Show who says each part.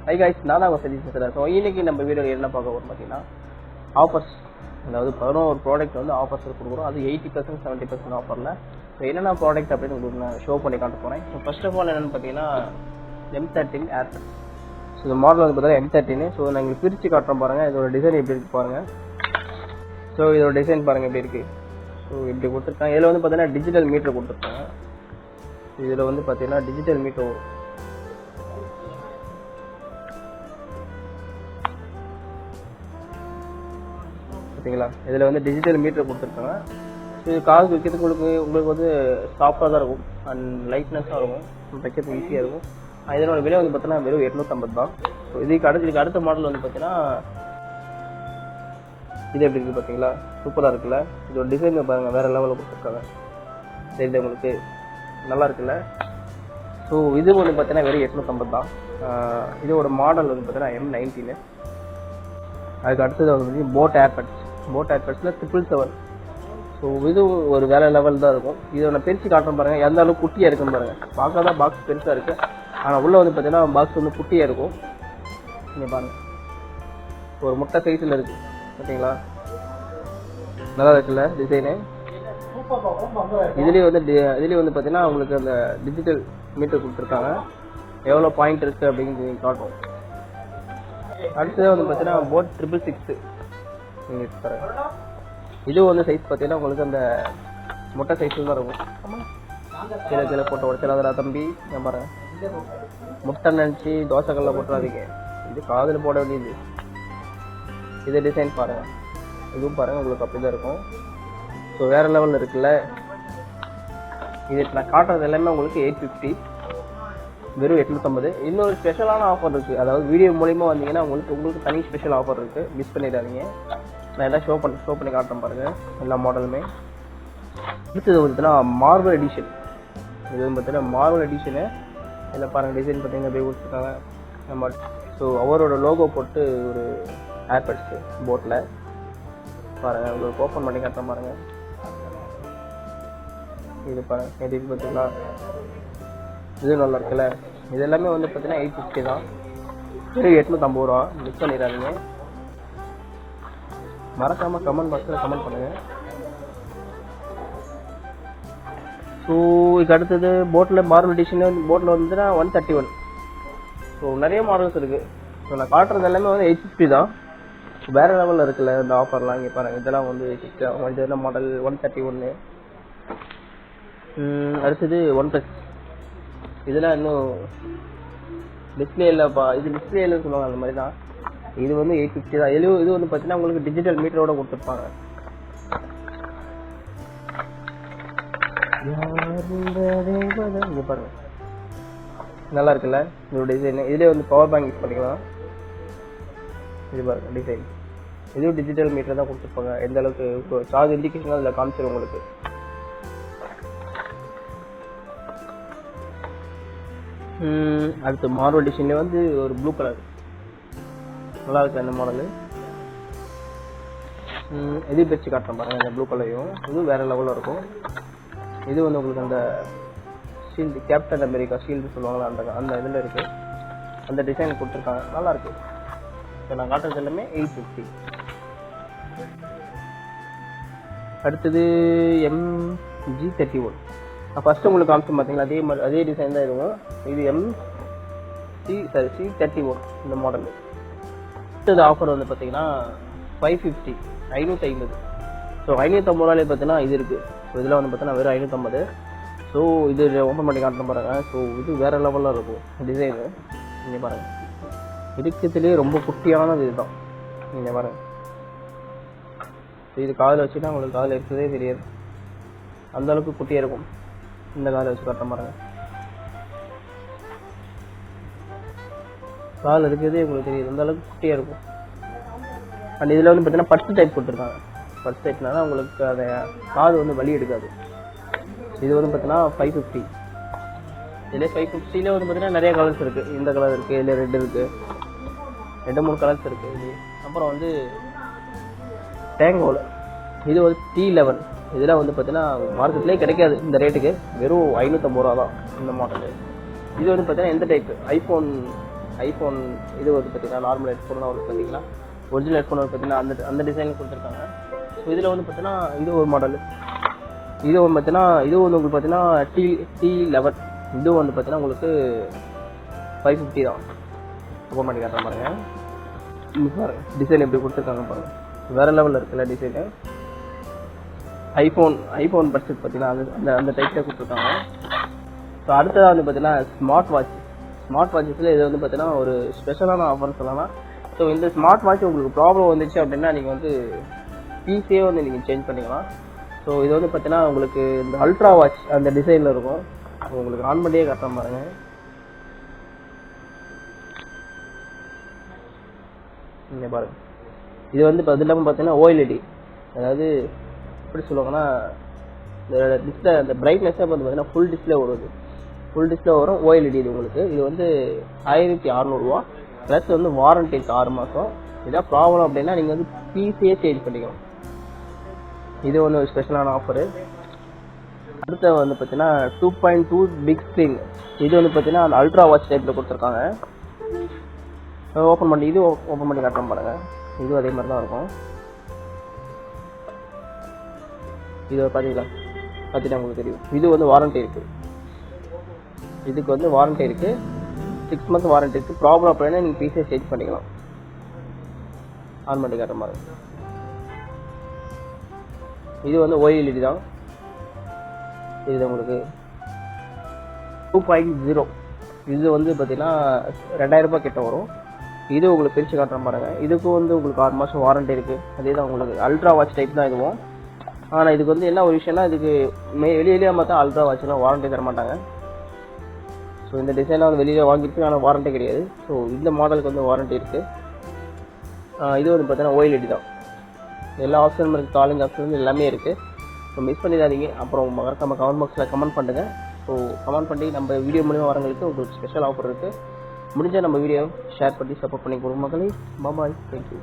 Speaker 1: Hi guys, நான் தான் சதீஷ் பேசுகிறேன். ஸோ இன்னைக்கு நம்ம வீடியோவில் என்ன பார்க்க போகிறோம் பார்த்தீங்கன்னா, ஆஃபர்ஸ். அதாவது 11 ப்ராடக்ட் வந்து ஆஃபர்ஸ் கொடுக்குறோம். அது 80% 70% ஆஃபரில். ஸோ என்னென்ன ப்ராடக்ட் அப்படின்னு உங்களுக்கு நான் ஷோ பண்ணி காட்ட போகிறேன். ஸோ ஃபர்ஸ்ட் ஆஃப் ஆல் என்னென்னு பார்த்தீங்கன்னா, M13 ஏர்பட்ஸ். ஸோ இந்த மாடல் வந்து பார்த்தீங்கன்னா M13. ஸோ நான் உங்களுக்கு பிரித்து காட்டுறோம் பாருங்கள். இதோட டிசைன் எப்படி இருக்குது பாருங்கள். ஸோ இதோட டிசைன் பாருங்கள் எப்படி இருக்குது. ஸோ இப்படி கொடுத்துருக்காங்க. இதில் வந்து பார்த்தீங்கன்னா டிஜிட்டல் மீட்டர் கொடுத்துருக்காங்க. இதில் வந்து பார்த்தீங்கன்னா டிஜிட்டல் மீட்டர் வரும். பார்த்தீங்களா, இதில் வந்து டிஜிட்டல் மீட்டர் கொடுத்துருக்காங்க. இது காசு வைக்கிறதுக்கு உங்களுக்கு வந்து சாஃப்டாக தான் இருக்கும் அண்ட் லைட்னஸாக இருக்கும். வைக்கிறதுக்கு ஈஸியாக இருக்கும். இதனோட விலை வந்து பார்த்தீங்கன்னா வெறும் 850 தான். ஸோ இதுக்கு அடுத்த மாடல் வந்து பார்த்தீங்கன்னா இது எப்படி இருக்குது பார்த்தீங்களா, சூப்பராக இருக்குல்ல. இதோட டிசைன் பாருங்கள், வேறு லெவலில் கொடுத்துருக்காங்க. தெரியுது உங்களுக்கு, நல்லா இருக்குல்ல. ஸோ இது வந்து பார்த்தீங்கன்னா வெறும் 850 தான். இதோட மாடல் வந்து பார்த்தீங்கன்னா M19. அதுக்கு அடுத்தது வந்து போட் ஏர்பட்ஸில் 777. ஸோ இது ஒரு வேலை லெவல் தான் இருக்கும். இதை நான் பிரித்து காட்டுறேன் பாருங்கள், எந்த அளவுக்கு குட்டியாக இருக்குன்னு பாருங்கள். பார்க்க தான் பாக்ஸ் பெருசாக இருக்குது, ஆனால் உள்ளே வந்து பார்த்தீங்கன்னா பாக்ஸ் வந்து குட்டியாக இருக்கும். நீங்கள் பாருங்கள், ஒரு முட்டை சைஸில் இருக்குது. பார்த்தீங்களா, நல்லா இருக்குல்ல டிசைனு. இதுலேயே வந்து பார்த்தீங்கன்னா உங்களுக்கு அந்த டிஜிட்டல் மீட்டர் கொடுத்துருக்காங்க. எவ்வளோ பாயிண்ட் இருக்குது அப்படின்னு காட்டும். அடுத்தது வந்து பார்த்தீங்கன்னா போட் 666. நீங்கள் பாருங்கள், இது வந்து சைஸ் பார்த்தீங்கன்னா உங்களுக்கு அந்த முட்டை சைஸில் தான் இருக்கும். கீழே போட்டு உடச்சிடாதரா தம்பி. நான் பாருங்கள், முட்டை நினச்சி தோசைக்கல்ல போட்டுறாதீங்க. இது காதில் போட வேண்டியது. இது டிசைன் பாருங்கள், இதுவும் பாருங்கள் உங்களுக்கு அப்படி தான் இருக்கும். ஸோ வேறு லெவலில் இருக்குல்ல. இது நான் காட்டுறது எல்லாமே உங்களுக்கு 850, வெறும் 850. இன்னொரு ஸ்பெஷலான ஆஃபர் இருக்குது. அதாவது வீடியோ மூலிமா வந்தீங்கன்னா உங்களுக்கு தனி ஸ்பெஷல் ஆஃபர் இருக்குது. மிஸ் பண்ணிடாதீங்க. நான் எல்லாம் ஷோ பண்ணி காட்டுறேன் பாருங்கள், எல்லா மாடலுமே. அடுத்தது பார்த்தீங்கன்னா மார்வல் எடிஷன். இது வந்து பார்த்தீங்கன்னா மார்வல் எடிஷனு. இதில் பாருங்கள், டிசைன் பார்த்தீங்கன்னா போய் கொடுத்துருக்காங்க. ஸோ அவரோட லோகோ போட்டு ஒரு ஏர்பட்ஸு போட்டில் பாருங்கள். உங்களுக்கு ஓப்பன் பண்ணி காட்டுறேன் பாருங்கள். இது பாருங்கள், எதுக்கு பார்த்தீங்களா, இது நல்லா இருக்குல்ல. இது எல்லாமே வந்து பார்த்தீங்கன்னா 850 தான், வெறும் 850 ரூபா. மிஸ் பண்ணிடாதீங்க. மறக்காமல் கமெண்ட் பாக்ஸில் கமெண்ட் பண்ணுங்கள். ஸோ இதுக்கு அடுத்தது போட்டில் மார்வல் எடிஷன் போட்டில் வந்துன்னா 131. ஸோ நிறைய மாடல்ஸ் இருக்குது. ஸோ நான் காட்டுறது எல்லாமே வந்து 850 தான். வேறு லெவலில் இருக்குல்ல இந்த ஆஃபர்லாம். இங்கே பாருங்கள், இதெல்லாம் வந்து 850. இதெல்லாம் மாடல் 131. அடுத்தது OnePlus. இதெல்லாம் இன்னும் டிஸ்பிளே இல்லைப்பா, இது டிஸ்பிளே இல்லைன்னு சொல்லுவாங்க, அந்த மாதிரி தான். இது வந்து 850 தான். இது வந்து பார்த்தீங்கன்னா உங்களுக்கு டிஜிட்டல் மீட்டரோட கொடுத்துருப்பாங்க. இங்கே பாருங்க, நல்லா இருக்குல்ல இதோட டிசைன். இதுலேயே வந்து பவர் பேங்க் யூஸ் பண்ணிக்கலாம். இது பாருங்க டிசைன், இதுவும் டிஜிட்டல் மீட்டர் தான் கொடுத்துருப்பாங்க. எந்த அளவுக்கு சார்ஜ் இண்டிகேஷன் அதில் காமிச்சிடும் உங்களுக்கு. அடுத்து மார்வல் எடிஷன்லேயே வந்து ஒரு ப்ளூ கலர் நல்லா இருக்கு அந்த மாடலு. இது பிரிச்சு காட்டுறேன் பாருங்கள், இந்த ப்ளூ கலரையும். இதுவும் வேறு லெவலில் இருக்கும். இது வந்து உங்களுக்கு அந்த ஷீல்டு, கேப்டன் அமெரிக்கா ஷீல்டு சொல்லுவாங்களா, அந்த இதில் இருக்குது. அந்த டிசைன் கொடுத்துருக்காங்க, நல்லாயிருக்கு. இப்போ நான் காட்டுறது எல்லாமே 850. அடுத்தது MG31. நான் ஃபஸ்ட்டு உங்களுக்கு காமிச்சு பார்த்தீங்களா, அதே டிசைன் தான் இருக்கும். இது C31 இந்த மாடல். அடுத்தது ஆஃபர் வந்து பார்த்தீங்கன்னா 550, 550. ஸோ 550 ரூபாயிலே பார்த்தீங்கன்னா இது இருக்குது. ஸோ இதில் வந்து பார்த்தீங்கன்னா வெறும் 550. ஸோ இது ஓப்பன் பண்ணி காட்டுற பாருங்கள். ஸோ இது வேறு லெவலில் இருக்கும் டிசைனு. நீங்கள் பாருங்கள், இருக்கிறதுலேயே ரொம்ப குட்டியானது இதுதான். நீங்கள் பாருங்கள், இது காதில் வச்சுன்னா உங்களுக்கு காதில் இருக்கிறதே தெரியாது, அந்தளவுக்கு குட்டியாக இருக்கும். இந்த காதில் வச்சு காட்டுற பாருங்கள், காதில் இருக்கிறதே உங்களுக்கு தெரியுது, அந்தளவுக்கு குட்டியாக இருக்கும். அண்ட் இதில் வந்து பார்த்தீங்கன்னா பர்ஸ் டைப் கொடுத்துருக்காங்க. பர்ஸ் டைப்னால உங்களுக்கு அதை காது வந்து வலி எடுக்காது. இது வந்து பார்த்தீங்கன்னா 550. இதிலே 550 வந்து பார்த்தீங்கன்னா நிறைய கலர்ஸ் இருக்குது. இந்த கலர் இருக்குது, இதில் ரெட் இருக்குது, 2-3 கலர்ஸ் இருக்குது. இது அப்புறம் வந்து டேங்கோவில் இது வந்து T11. இதெல்லாம் வந்து பார்த்தீங்கன்னா மார்க்கெட்லேயே கிடைக்காது இந்த ரேட்டுக்கு. வெறும் 550 ரூபா தான் இந்த மாடலு. இது வந்து பார்த்தீங்கன்னா எந்த டைப்பு, iPhone ஐஃபோன் இது வந்து பார்த்தீங்கன்னா நார்மல் ஹெட்ஃபோன் வந்து பார்த்தீங்கன்னா ஒரிஜினல் ஹெட்ஃபோன் வந்து பார்த்தீங்கன்னா அந்த டிசைனில் கொடுத்துருக்காங்க. ஸோ இதில் வந்து பார்த்தீங்கன்னா இது ஒரு மாடல், இது வந்து பார்த்தீங்கன்னா இது வந்து உங்களுக்கு பார்த்தீங்கன்னா T11, இது வந்து பார்த்தீங்கன்னா உங்களுக்கு 550 தான். ஓப்பன் பண்ணி காட்டுற பாருங்க. பாருங்க டிசைன் எப்படி கொடுத்துருக்காங்க பாருங்க, வேறு லெவலில் இருக்குல்ல டிசைனு. ஐஃபோன் பட்ஜெட் பார்த்தீங்கன்னா அந்த டைப்பில் கொடுத்துருக்காங்க. ஸோ அடுத்ததாக வந்து பார்த்தீங்கன்னா ஸ்மார்ட் வாட்சஸில் இது வந்து பார்த்தீங்கன்னா ஒரு ஸ்பெஷலான ஆஃபர்னு சொல்லலாம். ஸோ இந்த ஸ்மார்ட் வாட்ச் உங்களுக்கு ப்ராப்ளம் வந்துச்சு அப்படின்னா நீங்கள் வந்து பீஸே வந்து நீங்கள் சேஞ்ச் பண்ணிக்கலாம். ஸோ இது வந்து பார்த்தீங்கன்னா உங்களுக்கு இந்த அல்ட்ரா வாட்ச் அந்த டிசைனில் இருக்கும். உங்களுக்கு ஆன் பண்ணியே கரெக்டாக பாருங்க. நீங்கள் பாருங்க, இது வந்து பார்த்தீங்கன்னா OLED, அதாவது எப்படி சொல்லுவாங்கன்னா இந்த டிஸ்பிளே அந்த பிரைட்னஸே வந்து பார்த்தீங்கன்னா ஃபுல் டிஸ்பிளே வரும். OLED இது உங்களுக்கு இது வந்து 1600 ரூபா ப்ளஸ் வந்து வாரண்டி 6 மாதம். இதான் ப்ராப்ளம் அப்படின்னா நீங்கள் வந்து பீஸே சேஞ்ச் பண்ணிக்கலாம். இது ஒன்று ஸ்பெஷலான ஆஃபரு. அடுத்த வந்து பார்த்தீங்கன்னா 2.2 பிக் ஸ்க்ரீன், இது வந்து பார்த்தீங்கன்னா அந்த அல்ட்ரா வாட்ச் டைப்பில் கொடுத்துருக்காங்க. ஓப்பன் பண்ணி காட்டுறோம் பாருங்க. இது அதே மாதிரி தான் இருக்கும். இது பார்த்தீங்கன்னா உங்களுக்கு தெரியும். இது வந்து வாரண்டி இருக்குது, இதுக்கு வந்து வாரண்டி இருக்குது, 6 months வாரண்டி இருக்குது. ப்ராப்ளம் அப்படின்னா நீங்கள் பீஸே சேஞ்ச் பண்ணிக்கலாம். ஆன் பண்ணி காட்டுற மாதிரி. இது வந்து OLED தான். இது உங்களுக்கு 2.0, இது வந்து பார்த்தீங்கன்னா 2000 ரூபாய் கிட்ட வரும். இது உங்களுக்கு பிரித்து காட்டுற பாருங்க. இதுக்கு வந்து உங்களுக்கு 6 மாதம் வாரண்டி இருக்குது. அதே தான் உங்களுக்கு அல்ட்ரா வாட்ச் டைப் தான் இதுவும். ஆனால் இதுக்கு வந்து என்ன ஒரு விஷயம்னா இதுக்கு வெளியிலேயே பார்த்தா அல்ட்ரா வாட்ச்லாம் வாரண்டி தர மாட்டாங்க. ஸோ இந்த டிசைனாக வந்து வெளியில் வாங்கியிருக்கு, ஆனால் வாரண்டி கிடையாது. ஸோ இந்த மாடலுக்கு வந்து வாரண்டி இருக்குது. இது வந்து பார்த்தீங்கன்னா OLED தான். எல்லா ஆப்ஷனும் இருக்குது, காலிங் ஆப்ஷன் எல்லாமே இருக்குது. ஸோ மிஸ் பண்ணிடாதீங்க. அப்புறம் மறக்காம கமெண்ட் பாக்ஸில் கமெண்ட் பண்ணுங்கள். ஸோ கமெண்ட் பண்ணி நம்ம வீடியோ மூலிமா வரவங்களுக்கு உங்களுக்கு ஸ்பெஷல் ஆஃபர் இருக்குது. முடிஞ்சால் நம்ம வீடியோ ஷேர் பண்ணி சப்போர்ட் பண்ணி கொடுங்க மக்களே. பாய், தேங்க்யூ.